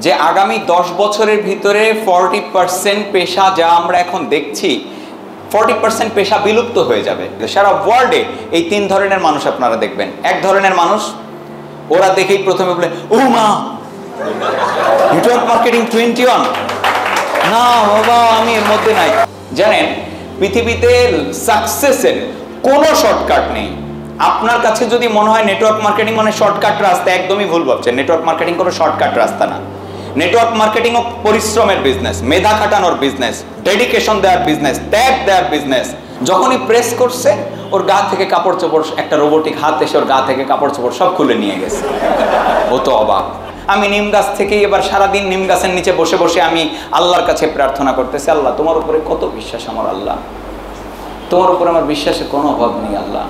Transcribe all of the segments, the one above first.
যে আগামী 10 বছরের ভিতরে 40% পেশা যা আমরা এখন দেখছি 40% পেশা বিলুপ্ত হয়ে যাবে। সারা ওয়ার্ল্ডে এই 3 ধরনের মানুষ আপনারা দেখবেন। এক ধরনের মানুষ, ওরা দেখেই প্রথমে বলে ও মা নেটওয়ার্ক মার্কেটিং 21, না বাবা আমি এর মধ্যে নাই। জানেন, পৃথিবীতে সাকসেসের কোনো শর্টকাট নেই। আপনার কাছে যদি মনে হয় নেটওয়ার্ক মার্কেটিং মানে শর্টকাট রাস্তা, একদমই ভুল ভাবছেন। নেটওয়ার্ক মার্কেটিং কোনো শর্টকাট রাস্তা না। নেটওয়ার্ক মার্কেটিং ও পরিশ্রমের বিজনেস, মেধা খাটানোর বিজনেস, ডেডিকেশন দেওয়ার বিজনেস, ত্যাগ দেওয়ার বিজনেস। যখনই প্রেস করছে ওর গা থেকে কাপড় চোপড়, একটা রোবোটিক হাত এসে ওর গা থেকে কাপড় চোপড় সব খুলে নিয়ে গেছে। ও তো অবাক। আমি নিম গাছ থেকেই এবার সারাদিন নিম গাছের নিচে বসে বসে আমি আল্লাহর কাছে প্রার্থনা করতেছি, আল্লাহ তোমার উপরে কত বিশ্বাস আমার, আল্লাহ তোমার উপরে আমার বিশ্বাসের কোনো অভাব নেই, আল্লাহ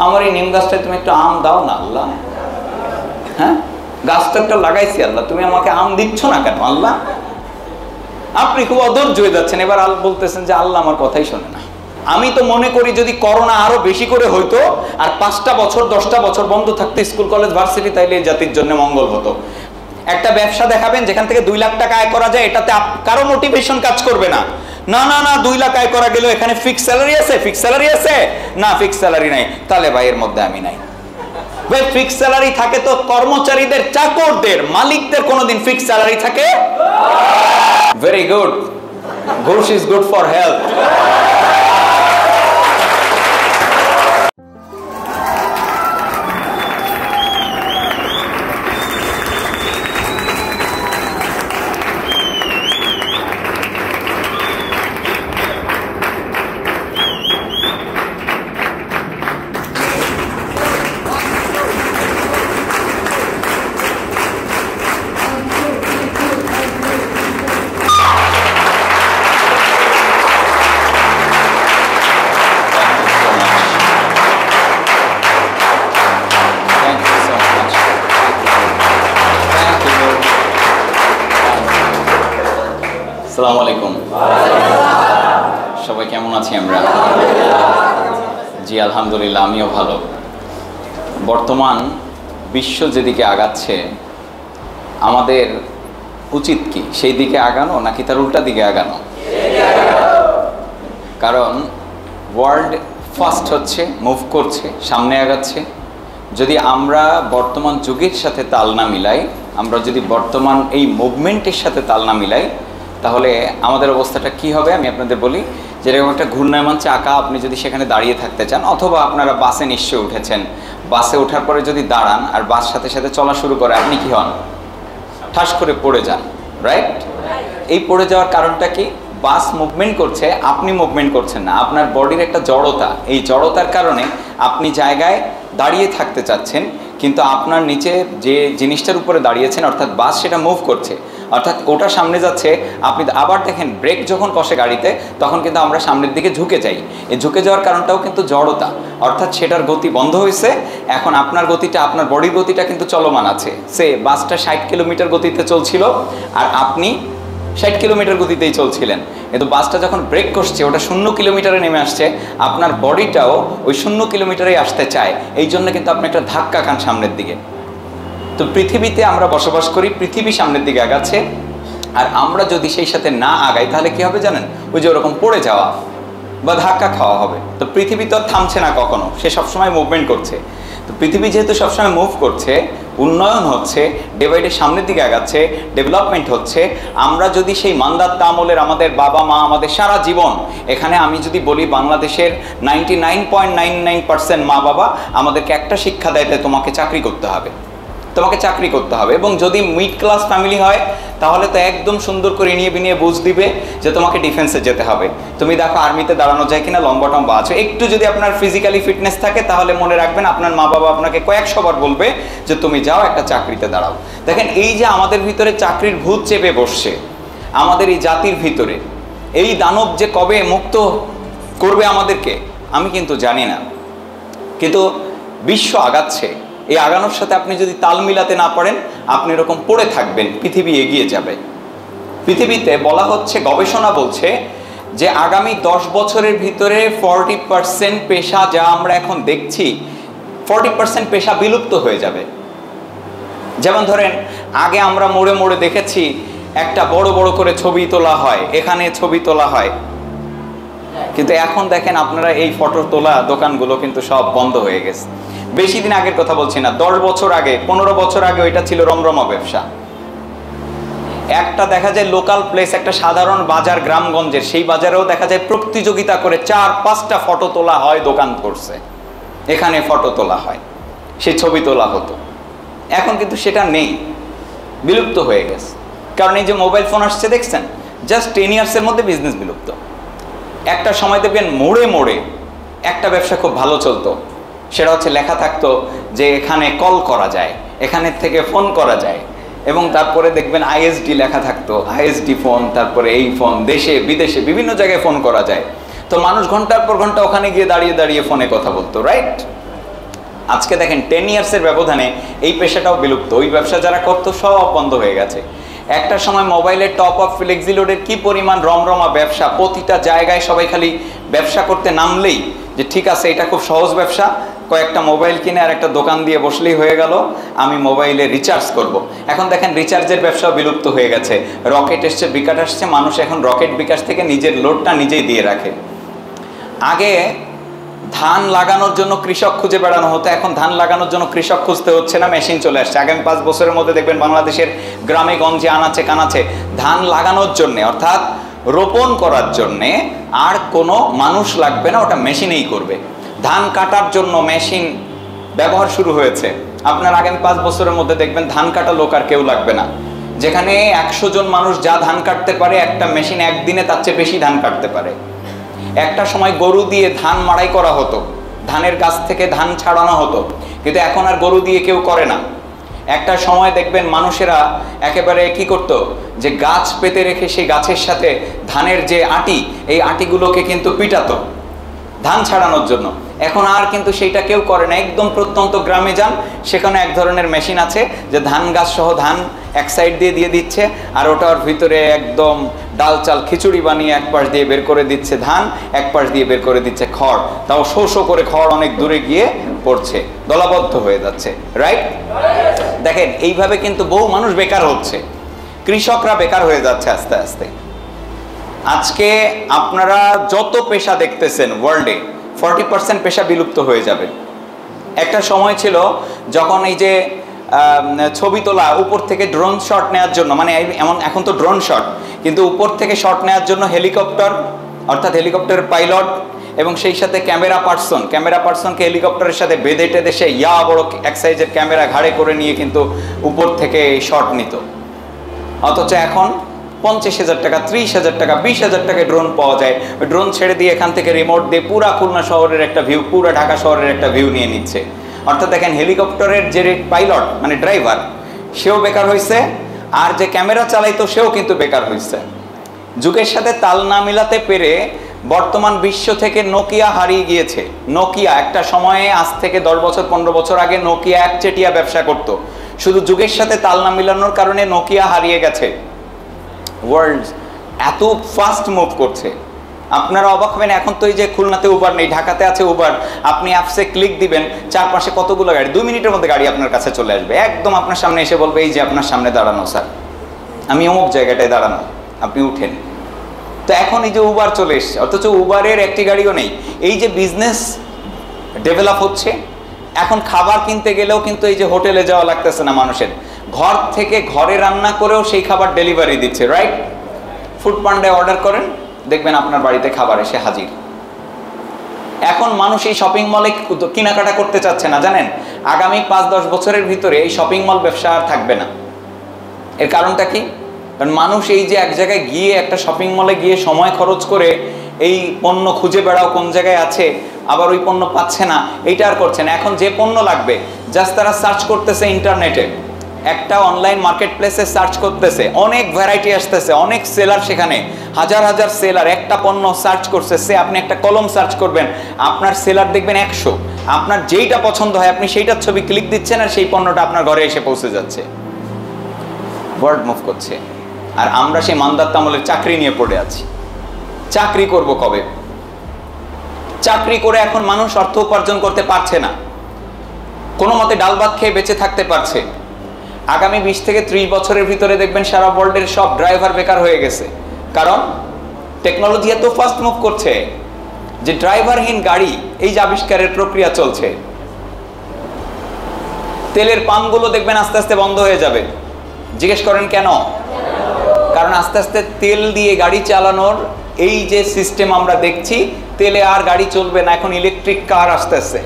আমার এই নিম গাছটায় তুমি একটু আম দাও না আল্লাহ। হ্যাঁ, গাছটা একটা লাগাইছি আল্লাহ, তুমি আমাকে আম দিচ্ছ না কেন আল্লাহ? আপনি খুব অধৈর্য হয়ে যাচ্ছেন। এবার আল্লাহ বলতেছেন যে আল্লাহ আমার কথাই শোনে না। আমি তো মনে করি যদি করোনা আরো বেশি করে হইতো আর 5টা বছর 10টা বছর বন্ধ থাকতো স্কুল কলেজ ভার্সিটি, তাইলে এই জাতির জন্য মঙ্গল হতো। একটা ব্যবসা দেখাবেন যেখান থেকে 2 লাখ টাকা আয় করা যায়, এটাতে কারো মোটিভেশন কাজ করবে না। না না না 2 লাখ আয় করা গেল, এখানে ফিক্স স্যালারি আছে, ফিক্স স্যালারি আছে না, ফিক্স স্যালারি নাই, তাহলে ভাই এর মধ্যে আমি নাই। ভাই ফিক্স স্যালারি থাকে তো কর্মচারীদের, চাকরদের, মালিকদের কোনোদিন ফিক্স স্যালারি থাকে? ভেরি গুড, ঘুষ ইজ গুড ফর হেলথ। আসসালামু আলাইকুম, সবাই কেমন আছি আমরা? জি আলহামদুলিল্লাহ, আমিও ভালো। বর্তমান বিশ্ব যেদিকে আগাচ্ছে আমাদের উচিত কি সেই দিকে আগানো নাকি তার উল্টা দিকে আগানো? কারণ ওয়ার্ল্ড ফাস্ট হচ্ছে, মুভ করছে, সামনে আগাচ্ছে। যদি আমরা বর্তমান যুগের সাথে তাল না মিলাই, আমরা যদি বর্তমান এই মুভমেন্টের সাথে তাল না মিলাই, তাহলে আমাদের অবস্থাটা কি হবে আমি আপনাদের বলি। যেরকম একটা ঘূর্ণায়মান চাকা, আপনি যদি সেখানে দাঁড়িয়ে থাকতে চান, অথবা আপনারা বাসে নিশ্চয়ই উঠেছেন, বাসে ওঠার পরে যদি দাঁড়ান আর বাস সাথে সাথে চলা শুরু করে, আপনি কি হন? ঠাস করে পড়ে যান, রাইট? এই পড়ে যাওয়ার কারণটা কি? বাস মুভমেন্ট করছে, আপনি মুভমেন্ট করছেন না। আপনার বডির একটা জড়তা, এই জড়তার কারণে আপনি জায়গায় দাঁড়িয়ে থাকতে চাচ্ছেন, কিন্তু আপনার নিচে যে জিনিসটার উপরে দাঁড়িয়েছেন অর্থাৎ বাস, সেটা মুভ করছে, অর্থাৎ ওটা সামনে যাচ্ছে। আপনি আবার দেখেন ব্রেক যখন কষে গাড়িতে, তখন কিন্তু আমরা সামনের দিকে ঝুঁকে যাই। এই ঝুঁকে যাওয়ার কারণটাও কিন্তু জড়তা, অর্থাৎ সেটার গতি বন্ধ হয়েছে। এখন আপনার গতিটা, আপনার বডির গতিটা কিন্তু চলমান আছে। সে বাসটা 60 কিলোমিটার গতিতে চলছিল আর আপনি 60 কিলোমিটার গতিতেই চলছিলেন, কিন্তু বাসটা যখন ব্রেক করছে ওটা 0 কিলোমিটারে নেমে আসছে, আপনার বডিটাও ওই 0 কিলোমিটারেই আসতে চায়। এই জন্য কিন্তু আপনি একটা ধাক্কা খান সামনের দিকে। তো পৃথিবীতে আমরা বসবাস করি, পৃথিবী সামনের দিকে আগাচ্ছে, আর আমরা যদি সেই সাথে না আগাই তাহলে কি হবে জানেন? ওই যে ওরকম পড়ে যাওয়া বা ধাক্কা খাওয়া হবে। তো পৃথিবী তো থামছে না কখনো, সে সবসময় মুভমেন্ট করছে। তো পৃথিবী যেহেতু সবসময় মুভ করছে, উন্নয়ন হচ্ছে, ডে বাই ডে সামনের দিকে আগাচ্ছে, ডেভেলপমেন্ট হচ্ছে, আমরা যদি সেই মান্দাত্তা আমলের আমাদের বাবা মা, আমাদের সারা জীবন, এখানে আমি যদি বলি বাংলাদেশের 99.99% মা বাবা আমাদেরকে একটা শিক্ষা দেয়, তোমাকে চাকরি করতে হবে, তোমাকে চাকরি করতে হবে। এবং যদি মিড ক্লাস ফ্যামিলি হয় তাহলে তো একদম সুন্দর করে নিয়ে বিনিয়ে বুঝ দিবে যে তোমাকে ডিফেন্সে যেতে হবে। তুমি দেখো আর্মিতে দাঁড়ানো যায় কিনা, লম্বা টম্বা আছে। একটু যদি আপনার ফিজিক্যালি ফিটনেস থাকে তাহলে মনে রাখবেন আপনার মা বাবা আপনাকে কয়েকশোবার বলবে যে তুমি যাও একটা চাকরিতে দাঁড়াও। দেখেন এই যে আমাদের ভিতরে চাকরির ভূত চেপে বসছে, আমাদের এই জাতির ভিতরে, এই দানব যে কবে মুক্ত করবে আমাদেরকে আমি কিন্তু জানি না, কিন্তু বিশ্ব আগাচ্ছে। এই আগানোর সাথে আপনি যদি তাল মিলাতে না পারেন, আপনি এরকম পড়ে থাকবেন, পৃথিবী এগিয়ে যাবে। পৃথিবীতে বলা হচ্ছে, গবেষণা বলছে যে আগামী 10 বছরের ভিতরে 40% পেশা যা আমরা এখন দেখছি 40% পেশা বিলুপ্ত হয়ে যাবে। যেমন ধরেন আগে আমরা মোড়ে মোড়ে দেখেছি একটা বড় বড় করে ছবি তোলা হয়, এখানে ছবি তোলা হয়, কিন্তু এখন দেখেন আপনারা এই ফটো তোলা দোকানগুলো কিন্তু সব বন্ধ হয়ে গেছে। বেশি দিন আগের কথা বলছি না, 10 বছর আগে 15 বছর আগে ওইটা ছিল রমরমা ব্যবসা। একটা দেখা যায় লোকাল প্লেস, একটা সাধারণ বাজার গ্রামগঞ্জের, সেই বাজারেও দেখা যায় প্রতিযোগিতা করে 4-5টা ফটো তোলা হয়, দোকান করছে, এখানে ফটো তোলা হয়, সেই ছবি তোলা হতো। এখন কিন্তু সেটা নেই, বিলুপ্ত হয়ে গেছে। কারণ এই যে মোবাইল ফোন আসছে দেখছেন, জাস্ট 10 ইয়ার্সের মধ্যে বিজনেস বিলুপ্ত। একটা সময় দেখবেন মোড়ে মোড়ে একটা ব্যবসা খুব ভালো চলতো, সেটা হচ্ছে লেখা থাকতো যে এখানে কল করা যায়, এখানের থেকে ফোন করা যায়, এবং তারপরে দেখবেন আইএসডি লেখা থাকতো, আইএসডি ফোন, তারপরে এই ফোন, দেশে বিদেশে বিভিন্ন জায়গায় ফোন করা যায়। তো মানুষ ঘন্টার পর ঘন্টা ওখানে গিয়ে দাঁড়িয়ে দাঁড়িয়ে ফোনে কথা বলতো, রাইট? আজকে দেখেন 10 ইয়ার্সের ব্যবধানে এই পেশাটাও বিলুপ্ত। ওই ব্যবসা যারা করতো সব বন্ধ হয়ে গেছে। একটা সময় মোবাইলের টপ আপ ফ্লেক্সি লোডের কি পরিমাণ রমরমা ব্যবসা, প্রতিটা জায়গায় সবাই খালি ব্যবসা করতে নামলেই যে ঠিক আছে এটা খুব সহজ ব্যবসা, কয়েকটা মোবাইল কিনে আর একটা দোকান দিয়ে বসলেই হয়ে গেল, আমি মোবাইলে রিচার্জ করব। এখন দেখেন রিচার্জের ব্যবসা বিলুপ্ত হয়ে গেছে, রকেট এসছে, বিকাশ আসছে, মানুষ এখন রকেট বিকাশ থেকে নিজের লোডটা নিজেই দিয়ে রাখে। আগে ধান লাগানোর জন্য কৃষক খুঁজে বেড়ানো হতো, এখন ধান লাগানোর জন্য কৃষক খুঁজতে হচ্ছে না, মেশিন চলে আসছে। আগামী 5 বছরের মধ্যে দেখবেন বাংলাদেশের গ্রামে গঞ্জে আনাচে কানাচে ধান লাগানোর জন্যে, অর্থাৎ রোপণ করার জন্যে আর কোনো মানুষ লাগবে না, ওটা মেশিনেই করবে। ধান কাটার জন্য মেশিন ব্যবহার শুরু হয়েছে। আপনার আগামী 5 বছরের মধ্যে দেখবেন ধান কাটা লোক আর কেউ লাগবে না। যেখানে 100 জন মানুষ যা ধান কাটতে পারে, একটা মেশিন একদিনে তার চেয়ে বেশি ধান কাটতে পারে। একটা সময় গরু দিয়ে ধান মাড়াই করা হতো, ধানের গাছ থেকে ধান ছাড়ানো হতো, কিন্তু এখন আর গরু দিয়ে কেউ করে না। একটা সময় দেখবেন মানুষেরা একেবারে কি করত, যে গাছ পেতে রেখে সেই গাছের সাথে ধানের যে আটি, এই আটিগুলোকে কিন্তু পিটাতো ধান ছাড়ানোর জন্য। এখন আর কিন্তু সেইটা কেউ করে না। একদম প্রত্যন্ত গ্রামে যান, সেখানে এক ধরনের মেশিন আছে যে ধান গাছ সহ ধান এক সাইড দিয়ে দিচ্ছে, আর ওটার ভিতরে একদম ডাল চাল খিচুড়ি বানিয়ে এক পাশ দিয়ে বের করে দিচ্ছে ধান, এক পাশ দিয়ে বের করে দিচ্ছে খড়, তাও শো করে খড় অনেক দূরে গিয়ে পড়ছে, দলাবদ্ধ হয়ে যাচ্ছে, রাইট? দেখেন এইভাবে কিন্তু বহু মানুষ বেকার হচ্ছে, কৃষকরা বেকার হয়ে যাচ্ছে আস্তে আস্তে। আজকে আপনারা যত পেশা দেখতেছেন ওয়ার্ল্ডে, 40% পেশা বিলুপ্ত হয়ে যাবে। একটা সময় ছিল যখন এই যে ছবি তোলা, উপর থেকে ড্রোন শট নেওয়ার জন্য, মানে এমন এখন তো ড্রোন শট, কিন্তু উপর থেকে শট নেওয়ার জন্য হেলিকপ্টার, অর্থাৎ হেলিকপ্টারের পাইলট এবং সেই সাথে ক্যামেরা পার্সনকে হেলিকপ্টারের সাথে বেঁধে টেঁধে সে বড় এক সাইজের ক্যামেরা ঘাড়ে করে নিয়ে কিন্তু উপর থেকে শট নিত। অথচ এখন 50,000 টাকা, 30,000 টাকা, 20,000 টাকায় ড্রোন পাওয়া যায়। ড্রোন ছেড়ে দিয়ে এখান থেকে রিমোট দিয়ে পুরা খুলনা শহরের একটা ভিউ, পুরা ঢাকা শহরের একটা ভিউ নিয়ে নিচ্ছে। অর্থাৎ দেখেন হেলিকপ্টারের যে পাইলট মানে ড্রাইভার, সেও বেকার হয়েছে, আর যে ক্যামেরা চালাইতো সেও কিন্তু বেকার হয়েছে। যুগের সাথে তাল না মিলাতে পেরে বর্তমান বিশ্ব থেকে নোকিয়া হারিয়ে গিয়েছে। নোকিয়া একটা সময়ে, আজ থেকে 10 বছর 15 বছর আগে নোকিয়া একচেটিয়া ব্যবসা করত, শুধু যুগের সাথে তাল না মিলানোর কারণে নোকিয়া হারিয়ে গেছে। ওয়ার্ল্ড এত ফাস্ট মুভ করছে, আপনারা অবাক হবেন। এখন তো এই যে খুলনাতে উবার নেই, ঢাকাতে আছে উবার, আপনি অ্যাপসে ক্লিক দিবেন, চারপাশে কতগুলো গাড়ি, 2 মিনিটের মধ্যে গাড়ি আপনার কাছে চলে আসবে, একদম আপনার সামনে এসে বলবে এই যে আপনার সামনে দাঁড়ানো স্যার, আমি অমুক জায়গাটায় দাঁড়ানো, আপনি উঠেন। তো এখন এই যে উবার চলে এসছে, অথচ উবারের একটি গাড়িও নেই। এই যে বিজনেস ডেভেলপ হচ্ছে, এখন খাবার কিনতে গেলেও কিন্তু এই যে হোটেলে যাওয়া লাগতেছে না মানুষের, ঘর থেকে ঘরে রান্না করেও সেই খাবার ডেলিভারি দিচ্ছে, রাইট? ফুড পান্ডায় অর্ডার করেন, দেখবেন আপনার বাড়িতে খাবার এসে হাজির। এখন মানুষ এই শপিং মলে কেনাকাটা করতে চাচ্ছে না, জানেন? আগামী 5-10 বছরের ভিতরে এই শপিং মল ব্যবসা আর থাকবে না। এর কারণটা কি? কারণ মানুষ এই যে এক জায়গায় গিয়ে, একটা শপিং মলে গিয়ে সময় খরচ করে এই পণ্য খুঁজে বেড়াও কোন জায়গায় আছে, আবার ওই পণ্য পাচ্ছে না, এইটা আর করছে না। এখন যে পণ্য লাগবে জাস্ট তারা সার্চ করতেছে ইন্টারনেটে, একটা অনলাইন মার্কেট প্লেসে সার্চ করতেছে, অনেক ভ্যারাইটি আসতেছে, অনেক সেলার, সেখানে হাজার হাজার সেলার একটা পণ্য সার্চ করছে। সে আপনি একটা কলম সার্চ করবেন, আপনার সেলার দেখবেন 100, আপনার যেইটা পছন্দ হয় আপনি সেইটার ছবি ক্লিক দিচ্ছেন আর সেই পণ্যটা আপনার ঘরে এসে পৌঁছে যাচ্ছে। ওয়ার্ল্ড মুভ করছে, আর আমরা সেই মান্দাত্তা আমলের চাকরি নিয়ে পড়ে আছি। চাকরি করব কবে? চাকরি করে এখন মানুষ অর্থ উপার্জন করতে পারছে না, কোনো মতে ডাল ভাত খেয়ে বেঁচে থাকতে পারছে। আগামী 20 থেকে 30 বছরের ভিতরে দেখবেন সারা ওয়ার্ল্ডের সব ড্রাইভার বেকার হয়ে গেছে। কারণ টেকনোলজি এত ফাস্ট মুভ করছে যে ড্রাইভারহীন গাড়ি এই যে আবিষ্কারের প্রক্রিয়া চলছে। তেলের পাম্পগুলো দেখবেন আস্তে আস্তে বন্ধ হয়ে যাবে। জিজ্ঞেস করেন কেন? কারণ আস্তে আস্তে তেল দিয়ে গাড়ি চালানোর এই যে সিস্টেম আমরা দেখছি, তেলে আর গাড়ি চলবে না, এখন ইলেকট্রিক কার আসতেছে।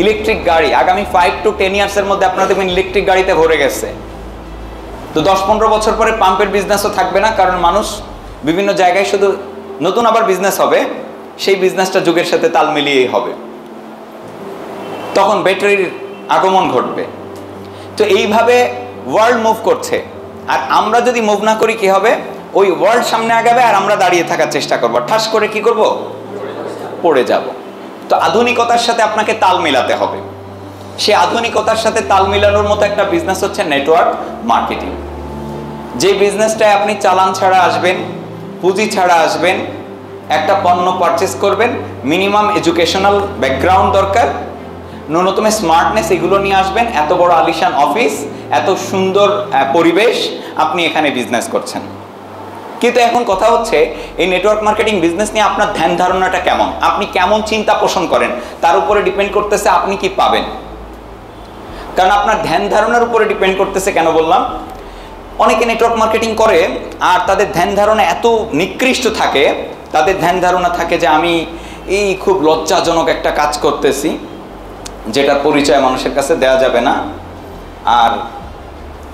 ইলেকট্রিক গাড়ি আগামী 5 to 10 ইয়ার্সের মধ্যে আপনারা দেখবেন ইলেকট্রিক গাড়িতে ভরে গেছে। তো 10-15 বছর পরে পাম্পের বিজনেসও থাকবে না, কারণ মানুষ বিভিন্ন জায়গায় শুধু নতুন আবার বিজনেস হবে, সেই বিজনেসটা যুগের সাথে তাল মিলিয়েই হবে। তখন ব্যাটারির আগমন ঘটবে। তো এইভাবে ওয়ার্ল্ড মুভ করছে, আর আমরা যদি মুভ না করি কি হবে? ওই ওয়ার্ল্ড সামনে আগাবে আর আমরা দাঁড়িয়ে থাকার চেষ্টা করব, ঠাস করে কি করব? পড়ে যাব। তো আধুনিকতার সাথে আপনাকে তাল মিলাতে হবে। সেই আধুনিকতার সাথে তাল মিলানোর মতো একটা বিজনেস হচ্ছে নেটওয়ার্ক মার্কেটিং। যে বিজনেসটায় আপনি চালান ছাড়া আসবেন, পুঁজি ছাড়া আসবেন, একটা পণ্য পারচেস করবেন, মিনিমাম এডুকেশনাল ব্যাকগ্রাউন্ড দরকার, ন্যূনতম স্মার্টনেস এগুলো নিয়ে আসবেন, এত বড় আলিশান অফিস, এত সুন্দর পরিবেশ, আপনি এখানে বিজনেস করছেন। কিন্তু এখন কথা হচ্ছে এই নেটওয়ার্ক মার্কেটিং বিজনেস নিয়ে আপনার ধ্যান ধারণাটা কেমন, আপনি কেমন চিন্তা পোষণ করেন, তার উপরে ডিপেন্ড করতেছে আপনি কি পাবেন। কারণ আপনার ধ্যান ধারণার উপরে ডিপেন্ড করতেছে। কেন বললাম? অনেকে নেটওয়ার্ক মার্কেটিং করে আর তাদের ধ্যান ধারণা এত নিকৃষ্ট থাকে, তাদের ধ্যান ধারণা থাকে যে আমি এই খুব লজ্জাজনক একটা কাজ করতেছি, যেটার পরিচয় মানুষের কাছে দেওয়া যাবে না, আর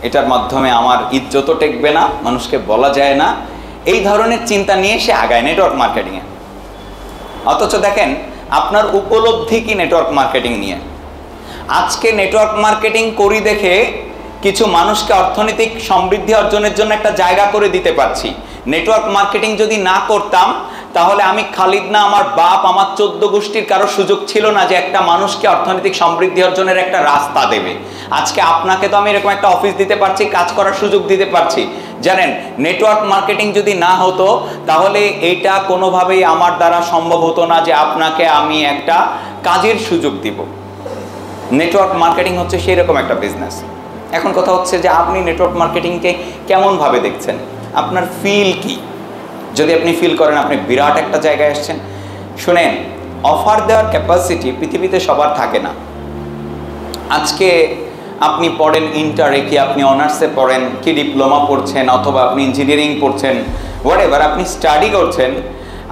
এটার মাধ্যমে আমার ইজ্জতও টেকবে না, মানুষকে বলা যায় না, এই ধরনের চিন্তা নিয়ে সে আগায় নেটওয়ার্ক মার্কেটিংয়ে। অথচ দেখেন আপনার উপলব্ধি কি নেটওয়ার্ক মার্কেটিং নিয়ে? আজকে নেটওয়ার্ক মার্কেটিং করি দেখে কিছু মানুষকে অর্থনৈতিক সমৃদ্ধি অর্জনের জন্য একটা জায়গা করে দিতে পারছি। নেটওয়ার্ক মার্কেটিং যদি না করতাম তাহলে আমি খালিদ না, আমার বাপ, আমার 14 গোষ্ঠীর কারো সুযোগ ছিল না যে একটা মানুষকে অর্থনৈতিক সমৃদ্ধি অর্জনের একটা রাস্তা দেবে। আজকে আপনাকে তো আমি এরকম একটা অফিস দিতে পারছি, কাজ করার সুযোগ দিতে পারছি। জানেন, নেটওয়ার্ক মার্কেটিং যদি না হতো তাহলে এইটা কোনোভাবেই আমার দ্বারা সম্ভব হতো না যে আপনাকে আমি একটা কাজের সুযোগ দিব। নেটওয়ার্ক মার্কেটিং হচ্ছে সেই রকম একটা বিজনেস। এখন কথা হচ্ছে যে আপনি নেটওয়ার্ক মার্কেটিংকে কেমনভাবে দেখছেন, আপনার ফিল কি? যদি আপনি ফিল করেন আপনি বিরাট একটা জায়গায় আসছেন, শুনেন, অফার দেওয়ার ক্যাপাসিটি পৃথিবীতে সবার থাকে না। আজকে আপনি পড়েন ইন্টারে, কি আপনি অনার্সে পড়েন, কি ডিপ্লোমা পড়ছেন, অথবা আপনি ইঞ্জিনিয়ারিং পড়ছেন, হোয়াটএভার আপনি স্টাডি করছেন,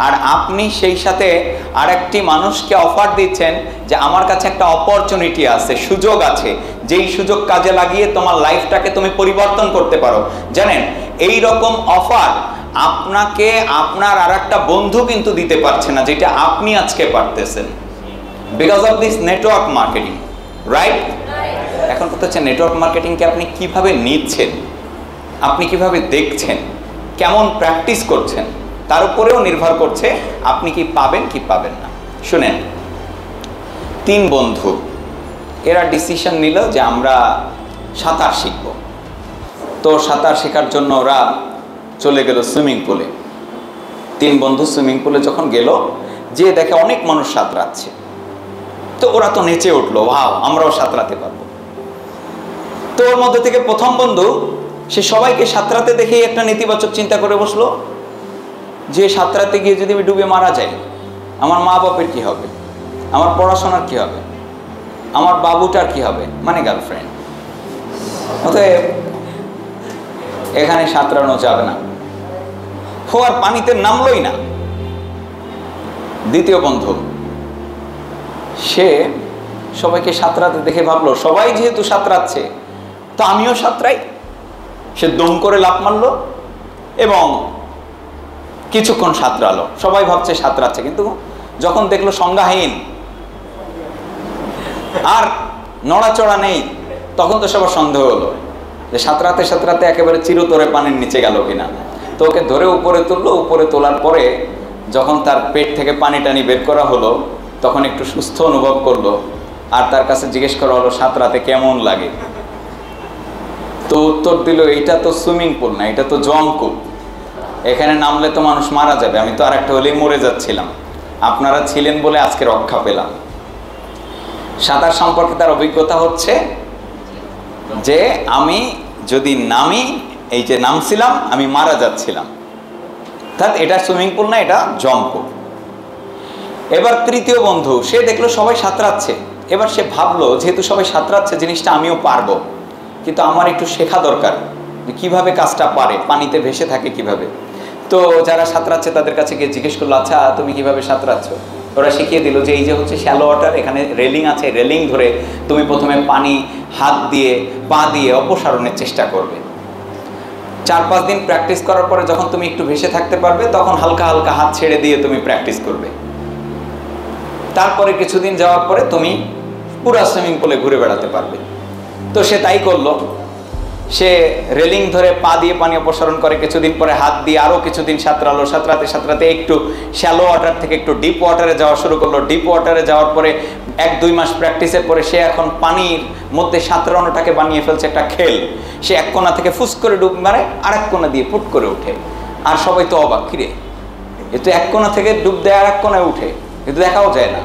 আর আপনি সেই সাথে আরেকটি মানুষকে অফার দিচ্ছেন যে আমার কাছে একটা অপরচুনিটি আছে, সুযোগ আছে, যেই সুযোগ কাজে লাগিয়ে তোমার লাইফটাকে তুমি পরিবর্তন করতে পারো। জানেন, এই রকম অফার আপনাকে আপনার আর একটা বন্ধু কিন্তু দিতে পারছে না, যেটা আপনি আজকে পারতেছেন, because of this network marketing, right? এখন কথা হচ্ছে নেটওয়ার্ক মার্কেটিংকে আপনি কিভাবে নিচ্ছেন, আপনি কিভাবে দেখছেন, কেমন প্র্যাকটিস করছেন, তার উপরেও নির্ভর করছে আপনি কি পাবেন কি পাবেন না। শুনেন, 3 বন্ধু এরা ডিসিশন নিল যে আমরা সাঁতার শিখব। তো সাঁতার শেখার জন্য ওরা চলে গেল সুইমিং পুলে। 3 বন্ধু সুইমিং পুলে যখন গেল, যে দেখে অনেক মানুষ সাঁতরাচ্ছে, তো ওরা তো নেচে উঠলো, ওয়াও আমরাও সাঁতরাতে পারবো। তো ওর মধ্যে থেকে প্রথম বন্ধু, সে সবাইকে সাঁতরাতে দেখেই একটা নেতিবাচক চিন্তা করে বসলো যে সাঁতরাতে গিয়ে যদি আমি ডুবে মারা যাই, আমার মা বাপের কি হবে, আমার পড়াশোনার কি হবে, আমার বাবুটার কি হবে, মানে গার্লফ্রেন্ড। অতএব এখানে সাঁতরানো যাবে না। ও আর পানিতে নামলই না। দ্বিতীয় বন্ধু, সে সবাইকে সাঁতরাতে দেখে ভাবলো সবাই যেহেতু সাঁতরাচ্ছে তো আমিও সাঁতরাই। সে দম করে লাফ মারলো এবং কিছুক্ষণ সাঁতরালো। সবাই ভাবছে সাঁতরাচ্ছে, কিন্তু যখন দেখলো সংজ্ঞাহীন আর নড়াচড়া নেই, তখন তো সবার সন্দেহ হলো যে সাঁতরাতে সাঁতরাতে একেবারে চিরতরে পানির নিচে গেল কিনা। তো ওকে ধরে উপরে তুললো। উপরে তোলার পরে যখন তার পেট থেকে পানি টানি বের করা হলো, তখন একটু সুস্থ অনুভব করলো। আর তার কাছে জিজ্ঞেস করা হলো সাঁতরাতে কেমন লাগে। তো উত্তর দিল, এইটা তো সুইমিং পুল না, এটা তো জমকূপ, এখানে নামলে তো মানুষ মারা যাবে, আমি তো আর একটা হলেই মরে যাচ্ছিলাম, আপনারা ছিলেন বলে আজকে রক্ষা পেলাম। সাঁতার সম্পর্কে তার অভিজ্ঞতা হচ্ছে যে আমি যদি নামি, এই যে নামছিলাম আমি মারা যাচ্ছিলাম, অর্থাৎ এটা সুইমিং পুল না, এটা জম্পুল। এবার তৃতীয় বন্ধু, সে দেখলো সবাই সাঁতরাচ্ছে, এবার সে ভাবলো যেহেতু সবাই সাঁতরাচ্ছে জিনিসটা আমিও পারবো, কিন্তু আমার একটু শেখা দরকার কিভাবে কাজটা পারে, পানিতে ভেসে থাকে কিভাবে। তো যারা সাঁতরাচ্ছে তাদের কাছে গিয়ে জিজ্ঞেস করলো, আচ্ছা তুমি কিভাবে সাঁতরাচ্ছ? ওরা শিখিয়ে দিল যে এই যে হচ্ছে শ্যালো ওয়াটার, এখানে রেলিং আছে, রেলিং ধরে তুমি প্রথমে পানি হাত দিয়ে পা দিয়ে অপসারণের চেষ্টা করবে। 4-5 দিন প্র্যাকটিস করার পরে যখন তুমি একটু ভেসে থাকতে পারবে তখন হালকা হালকা হাত ছেড়ে দিয়ে তুমি প্র্যাকটিস করবে। তারপরে কিছুদিন যাওয়ার পরে তুমি পুরা সুইমিং পুলে ঘুরে বেড়াতে পারবে। তো সে তাই করলো, সে রেলিং ধরে পা দিয়ে পানি অপসারণ করে, কিছুদিন পরে হাত দিয়ে আরও কিছুদিন সাঁতরালো, সাঁতরাতে সাঁতরাতে একটু শ্যালো ওয়াটার থেকে একটু ডিপ ওয়াটারে যাওয়া শুরু করলো। ডিপ ওয়াটারে যাওয়ার পরে 1-2 মাস প্র্যাকটিসের পরে সে এখন পানির মধ্যে সাঁতরানোটাকে বানিয়ে ফেলছে একটা খেল। সে এক কোণা থেকে ফুস করে ডুব মারে, আর এক কোণা দিয়ে ফুট করে উঠে, আর সবাই তো অবাক, কিরে এ তো এক কোণা থেকে ডুব দেয় আর এক কোণায় উঠে, কিন্তু দেখাও যায় না,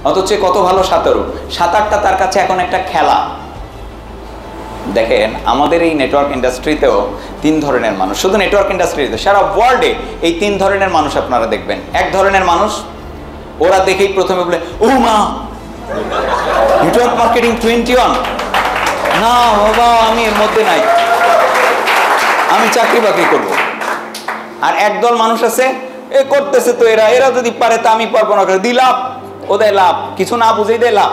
অথচ কত ভালো সাঁতারু। সাঁতারটা তার কাছে এখন একটা খেলা। দেখেন আমাদের এই নেটওয়ার্ক ইন্ডাস্ট্রিতেও 3 ধরনের মানুষ, শুধু নেটওয়ার্ক ইন্ডাস্ট্রিতে সারা ওয়ার্ল্ডে এই 3 ধরনের মানুষ আপনারা দেখবেন। এক ধরনের মানুষ, ওরা দেখেই প্রথমে বলে ও মা নেটওয়ার্ক মার্কেটিং 21, না বাবা আমি এর মধ্যে নাই, আমি চাকরি বাকরি করবো। আর একদল মানুষ আছে, এ করতেছে তো এরা যদি পারে তা আমি পারবো না, দি লাভ, ও দেয় লাভ, কিছু না বুঝেই দেয় লাভ।